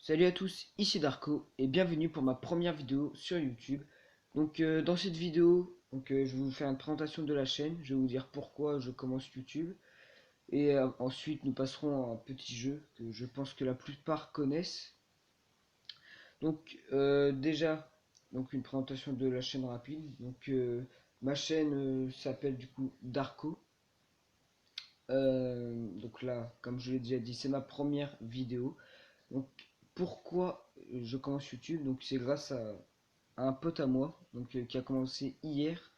Salut à tous, ici Darko et bienvenue pour ma première vidéo sur YouTube. Dans cette vidéo, je vais vous faire une présentation de la chaîne, je vais vous dire pourquoi je commence YouTube et ensuite nous passerons à un petit jeu que je pense que la plupart connaissent. Déjà, une présentation de la chaîne rapide. Ma chaîne s'appelle du coup Darko. Donc là, comme je l'ai déjà dit, c'est ma première vidéo. Donc pourquoi je commence YouTube? Donc c'est grâce à un pote à moi qui a commencé hier.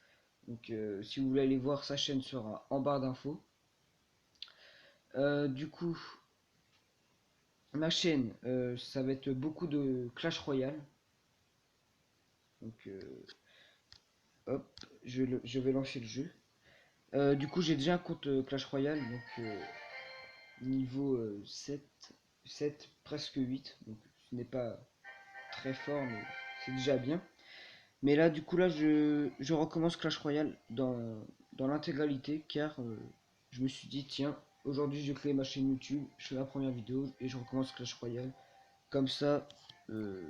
Si vous voulez aller voir, sa chaîne sera en barre d'infos. Du coup, ma chaîne, ça va être beaucoup de Clash Royale. Donc hop, je vais lancer le jeu. Du coup, j'ai déjà un compte Clash Royale, niveau 7 presque 8. Donc ce n'est pas très fort, mais c'est déjà bien. Mais là, du coup, je recommence Clash Royale dans l'intégralité car je me suis dit, tiens, aujourd'hui je crée ma chaîne YouTube, je fais la première vidéo et je recommence Clash Royale. Comme ça, euh,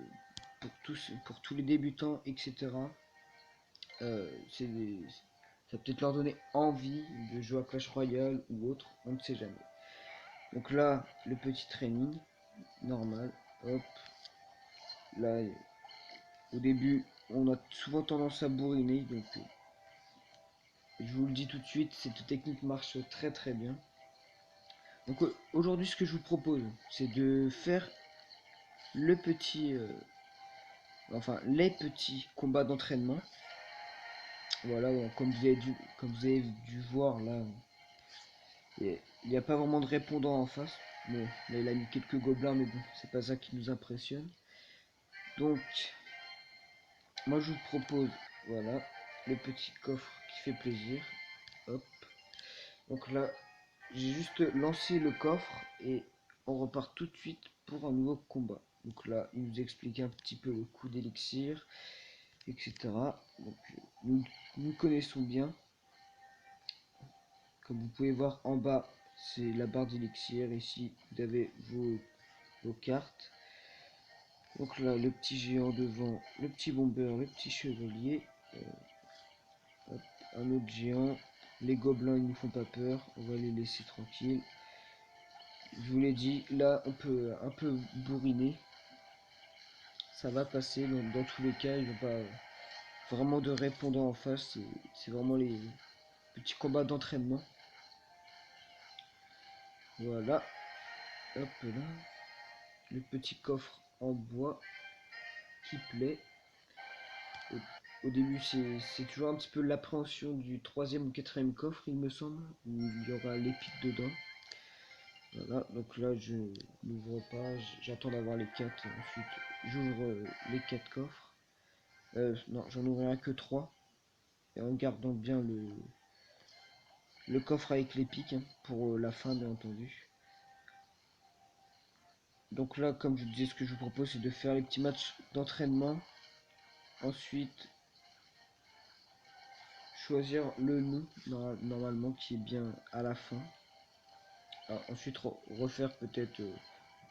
pour tous les débutants, etc., euh, c'est des- ça va peut-être leur donner envie de jouer à Clash Royale ou autre, on ne sait jamais. Donc là, le petit training, normal, hop, là, au début, on a souvent tendance à bourriner, je vous le dis tout de suite, cette technique marche très très bien. Aujourd'hui, ce que je vous propose, c'est de faire le petit, les petits combats d'entraînement. Voilà, comme vous avez dû voir là, il n'y a pas vraiment de répondant en face. Bon, là il a mis quelques gobelins, mais bon, c'est pas ça qui nous impressionne. Donc, moi je vous propose, voilà, le petit coffre qui fait plaisir. Hop. Donc là, j'ai juste lancé le coffre et on repart tout de suite pour un nouveau combat. Donc là, il nous explique un petit peu le coût d'élixir, etc. Nous connaissons bien. Comme vous pouvez voir en bas, c'est la barre d'élixir. Ici, vous avez vos cartes. Donc là, le petit géant devant, le petit bomber, le petit chevalier, hop, un autre géant. Les gobelins, ils nous font pas peur. On va les laisser tranquilles. Je vous l'ai dit, là on peut un peu bourriner, ça va passer dans tous les cas, il n'y a pas vraiment de répondant en face, c'est vraiment les petits combats d'entraînement. Voilà, hop là, le petit coffre en bois qui plaît. Au début c'est toujours un petit peu l'appréhension du troisième ou quatrième coffre il me semble, où il y aura l'épique dedans. Voilà, donc là je n'ouvre pas, j'attends d'avoir les 4, ensuite j'ouvre les 4 coffres. Non, j'en ouvrirai que 3. Et en gardant bien le coffre avec les pics hein, pour la fin, bien entendu. Donc là, comme je disais, ce que je vous propose, c'est de faire les petits matchs d'entraînement. Ensuite, choisir le nom, normalement, qui est bien à la fin. Ensuite, refaire peut-être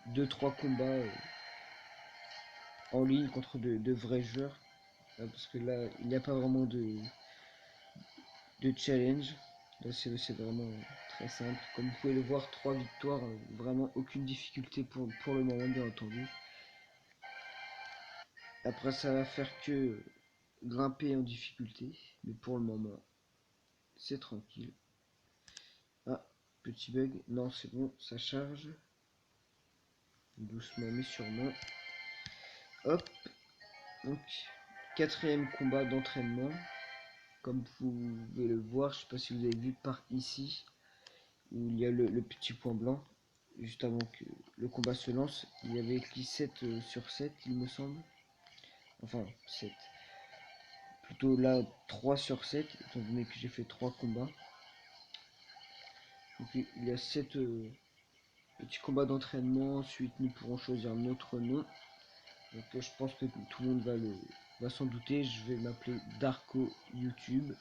2-3 combats en ligne contre de vrais joueurs. Parce que là, il n'y a pas vraiment de challenge. Là, c'est vraiment très simple. Comme vous pouvez le voir, 3 victoires, vraiment aucune difficulté pour le moment, bien entendu. Après, ça va faire que grimper en difficulté. Mais pour le moment, c'est tranquille. Ah, petit bug. Non, c'est bon, ça charge. Doucement, mais sûrement. Hop. Donc, quatrième combat d'entraînement. Comme vous pouvez le voir, je sais pas si vous avez vu par ici, où il y a le petit point blanc. Juste avant que le combat se lance, il y avait écrit 7 sur 7, il me semble. Enfin, 7. Plutôt là, 3 sur 7, étant donné que j'ai fait 3 combats. Donc, il y a 7 petits combats d'entraînement. Ensuite, nous pourrons choisir notre nom. Je pense que tout le monde va s'en douter. Je vais m'appeler Darko YouTube.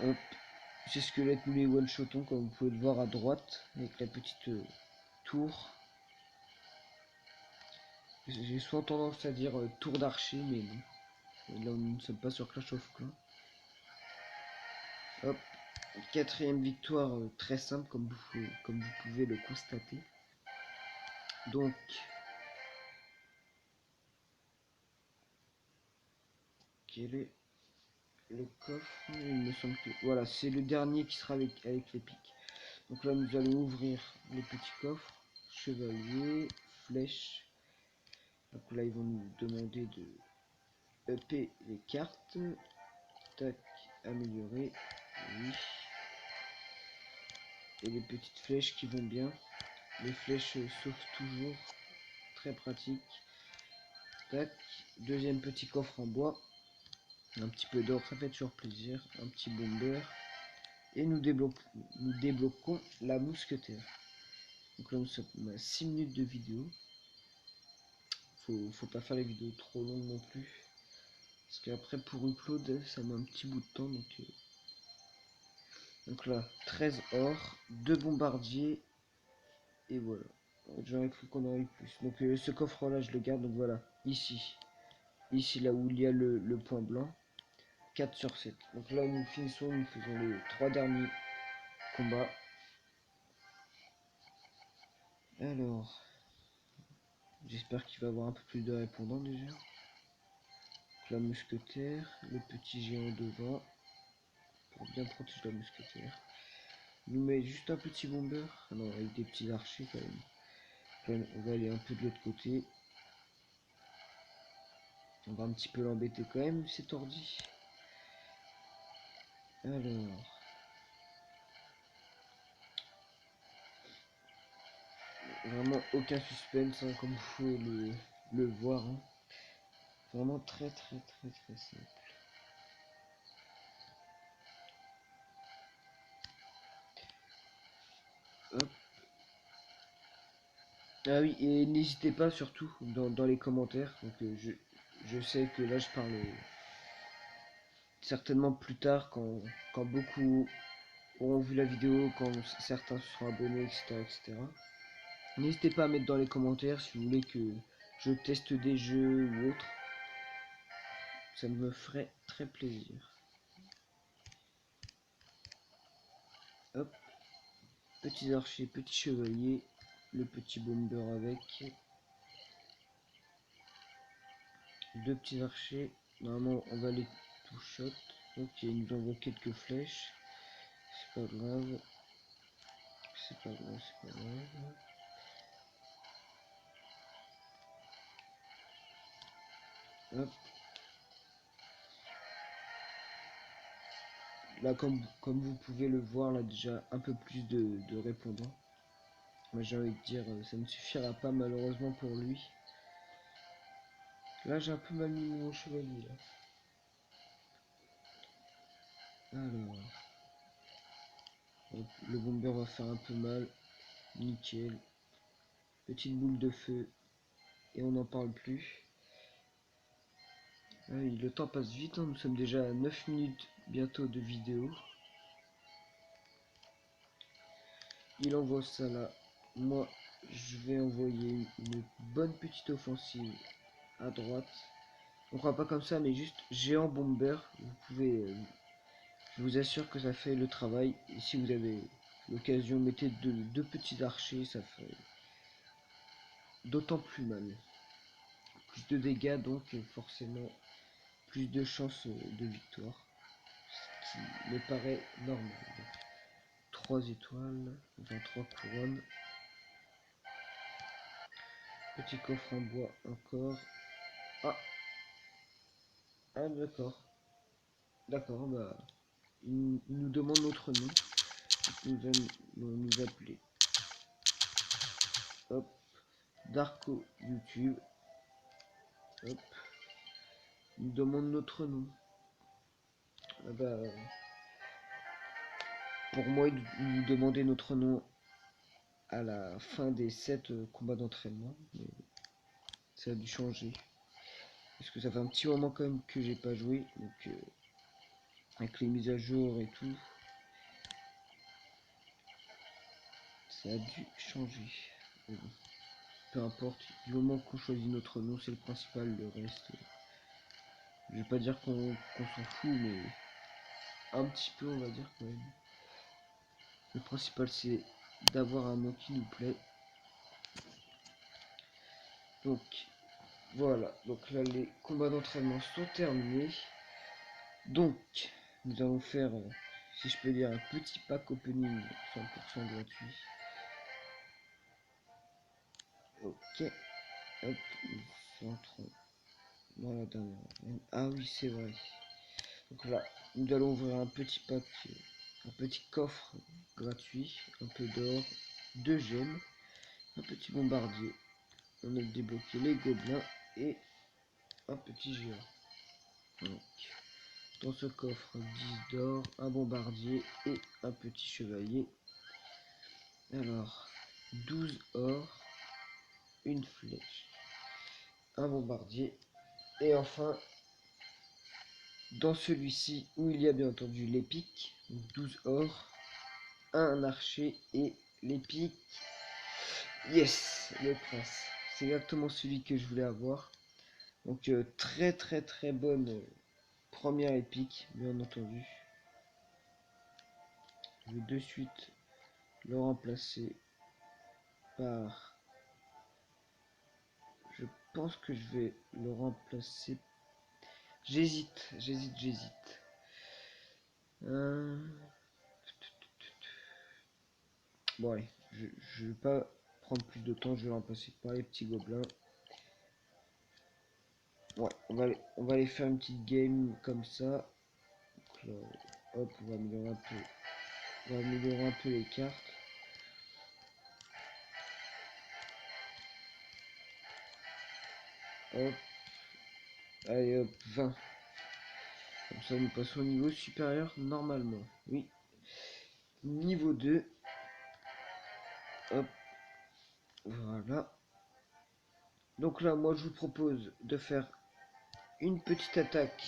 Hop. Ces squelettes, nous les one-shotons, comme vous pouvez le voir à droite, avec la petite tour. J'ai souvent tendance à dire tour d'archer, mais non. Là, nous ne sommes pas sur Clash of Clans. Hop, quatrième victoire très simple, comme vous pouvez le constater. Donc, quel est le coffre? Il me semble que... Voilà, c'est le dernier qui sera avec les pics. Donc là, nous allons ouvrir les petits coffres. Chevalier, flèche. Donc là, ils vont nous demander de EP les cartes. Tac, améliorer. Oui. Et les petites flèches qui vont bien. Les flèches sauvent toujours. Très pratique. Tac. Deuxième petit coffre en bois. Un petit peu d'or, ça fait toujours plaisir. Un petit bomber. Et nous débloquons la mousquetaire. Donc là, nous sommes à 6 minutes de vidéo. Faut pas faire les vidéos trop longues non plus. Parce qu'après, pour upload, ça met un petit bout de temps. Donc là, 13 or, 2 bombardiers. Et voilà. J'aurais cru qu'on aurait eu plus. Donc ce coffre là, je le garde. Donc voilà, ici. Ici, là où il y a le point blanc. 4 sur 7. Donc là, nous finissons, nous faisons les 3 derniers combats. Alors, j'espère qu'il va y avoir un peu plus de répondants déjà. Donc, la mousquetaire, le petit géant devant. Pour bien protéger la mousquetaire. Il nous met juste un petit bomber. Ah non, avec des petits archers quand même. On va aller un peu de l'autre côté. On va un petit peu l'embêter quand même, cet ordi. Alors. Vraiment aucun suspense, hein, comme vous pouvez le voir. Hein. Vraiment très simple. Hop. Ah oui, et n'hésitez pas surtout dans les commentaires. Donc je sais que là je parle certainement plus tard quand beaucoup auront vu la vidéo, quand certains se seront abonnés, etc. N'hésitez pas à mettre dans les commentaires si vous voulez que je teste des jeux ou autre. Ça me ferait très plaisir. Hop. Petits archers, petits chevaliers. Le petit bomber avec. Deux petits archers. Normalement, on va les two-shot. Ok, il nous envoie quelques flèches. C'est pas grave. C'est pas grave, c'est pas grave. Hop. Là, comme vous pouvez le voir, là, déjà un peu plus de répondants. Moi, j'ai envie de dire, ça ne suffira pas malheureusement pour lui. Là, j'ai un peu mal mis mon chevalier, là. Alors. Hop, le bomber va faire un peu mal. Nickel. Petite boule de feu. Et on n'en parle plus. Ah oui, le temps passe vite, hein. Nous sommes déjà à 9 minutes bientôt de vidéo. Il envoie ça là. Moi, je vais envoyer une bonne petite offensive à droite. On croit pas comme ça, mais juste géant bomber. Vous pouvez, je vous assure que ça fait le travail. Et si vous avez l'occasion, mettez deux petits archers, ça fait d'autant plus mal. Plus de dégâts, donc forcément plus de chances de victoire. Ce qui me paraît normal. 3 étoiles, 23 couronnes. Petit coffre en bois encore. Ah, ah d'accord. D'accord, bah il nous demande notre nom. Nous allons nous appeler. Hop. Darko YouTube. Hop. Il nous demande notre nom. Ah bah, pour moi, il nous demandait notre nom à la fin des 7 combats d'entraînement. Mais ça a dû changer. Parce que ça fait un petit moment quand même que j'ai pas joué. Donc avec les mises à jour et tout. Ça a dû changer. Bon. peu importe. Du moment qu'on choisit notre nom, c'est le principal. Le reste, je vais pas dire qu'on s'en fout, mais un petit peu, on va dire quand même. Le principal, c'est d'avoir un nom qui nous plaît. Donc, voilà. Donc là, les combats d'entraînement sont terminés. Donc, nous allons faire, si je peux dire, un petit pack opening 100% gratuit. Ok. Hop, nous entrons dans la dernière. Ah oui, c'est vrai. Donc là, nous allons ouvrir un petit pack, un petit coffre gratuit, un peu d'or, 2 gemmes, un petit bombardier. On a débloqué les gobelins et un petit géant. Donc, dans ce coffre, 10 d'or, un bombardier et un petit chevalier. Alors, 12 or, une flèche, un bombardier. Et enfin, dans celui-ci, où il y a bien entendu l'épique, 12 or, un archer et l'épique. Yes, le prince. C'est exactement celui que je voulais avoir. Donc très bonne première épique, bien entendu. Je vais de suite le remplacer par... Je pense que je vais le remplacer... J'hésite. Bon allez, je vais pas prendre plus de temps, je vais le remplacer par les petits gobelins. Ouais, on va aller faire une petite game comme ça. Donc là, hop, on va améliorer un peu. On va améliorer un peu les cartes. Hop. Allez hop, 20. Comme ça nous passons au niveau supérieur normalement. Oui. Niveau 2. Hop. Voilà. Donc là, moi je vous propose de faire une petite attaque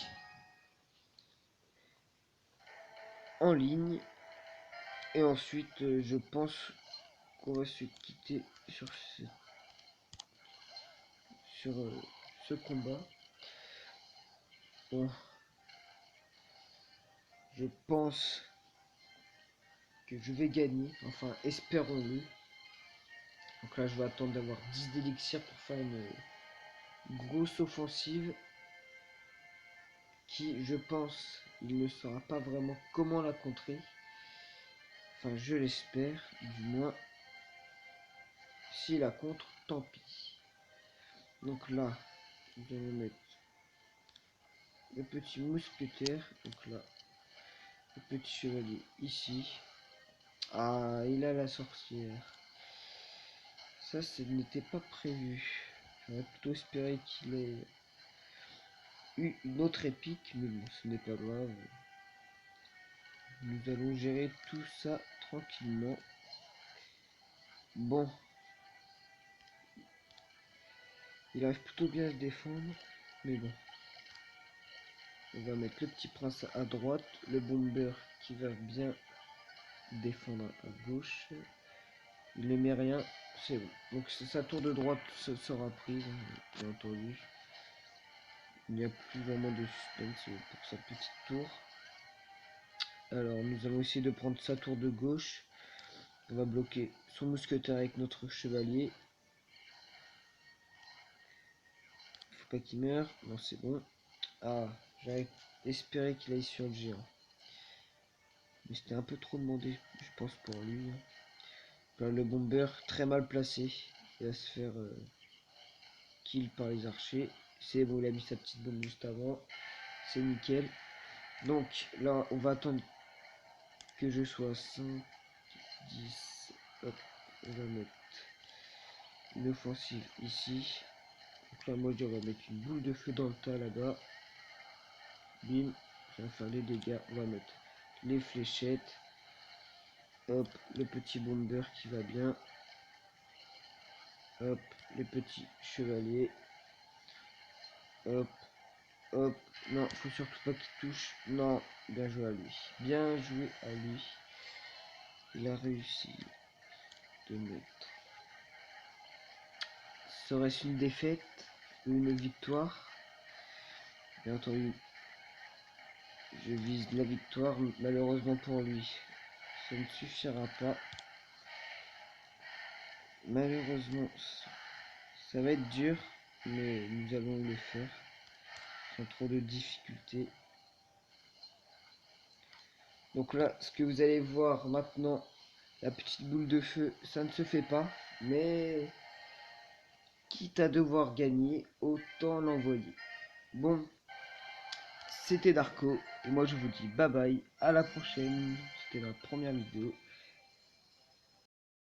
en ligne. Et ensuite, je pense qu'on va se quitter sur ce combat. Bon, je pense que je vais gagner, enfin espérons-le. Donc là je vais attendre d'avoir 10 d'élixir pour faire une grosse offensive qui, je pense, il ne saura pas vraiment comment la contrer. Enfin je l'espère, du moins. S'il la contre, tant pis. Donc là, nous allons mettre le petit mousquetaire. Donc là, le petit chevalier ici. Ah, il a la sorcière. Ça, ce n'était pas prévu. J'aurais plutôt espéré qu'il ait eu une autre épique, mais bon, ce n'est pas grave. Nous allons gérer tout ça tranquillement. Bon. Il arrive plutôt bien à se défendre, mais bon. On va mettre le petit prince à droite, le bomber qui va bien défendre à gauche. Il ne met rien, c'est bon. Donc sa tour de droite sera prise, bien entendu. Il n'y a plus vraiment de suspense pour sa petite tour. Alors nous allons essayer de prendre sa tour de gauche. On va bloquer son mousquetaire avec notre chevalier. Faut pas qu'il meure. Non, c'est bon. Ah, j'avais espéré qu'il aille sur le géant. Mais c'était un peu trop demandé, je pense, pour lui. Là, le bomber très mal placé. Il va se faire kill par les archers. C'est bon, il a mis sa petite bombe juste avant. C'est nickel. Donc là, on va attendre que je sois 5, 10. Hop, on va mettre une offensive ici. Donc là, moi, on va mettre une boule de feu dans le tas là-bas. Bim, ça va faire les dégâts. On va mettre les fléchettes. Hop, le petit bomber qui va bien. Hop, le petit chevalier. Hop, hop. Non, faut surtout pas qu'il touche. Non, bien joué à lui. Bien joué à lui. Il a réussi de mettre Serait-ce une défaite ou une victoire? Bien entendu, je vise la victoire, malheureusement pour lui. Ça ne suffira pas. Malheureusement, ça va être dur, mais nous allons le faire sans trop de difficultés. Donc là, ce que vous allez voir maintenant, la petite boule de feu, ça ne se fait pas, mais quitte à devoir gagner, autant l'envoyer. Bon, c'était Darko, et moi je vous dis bye bye, à la prochaine. C'était la première vidéo.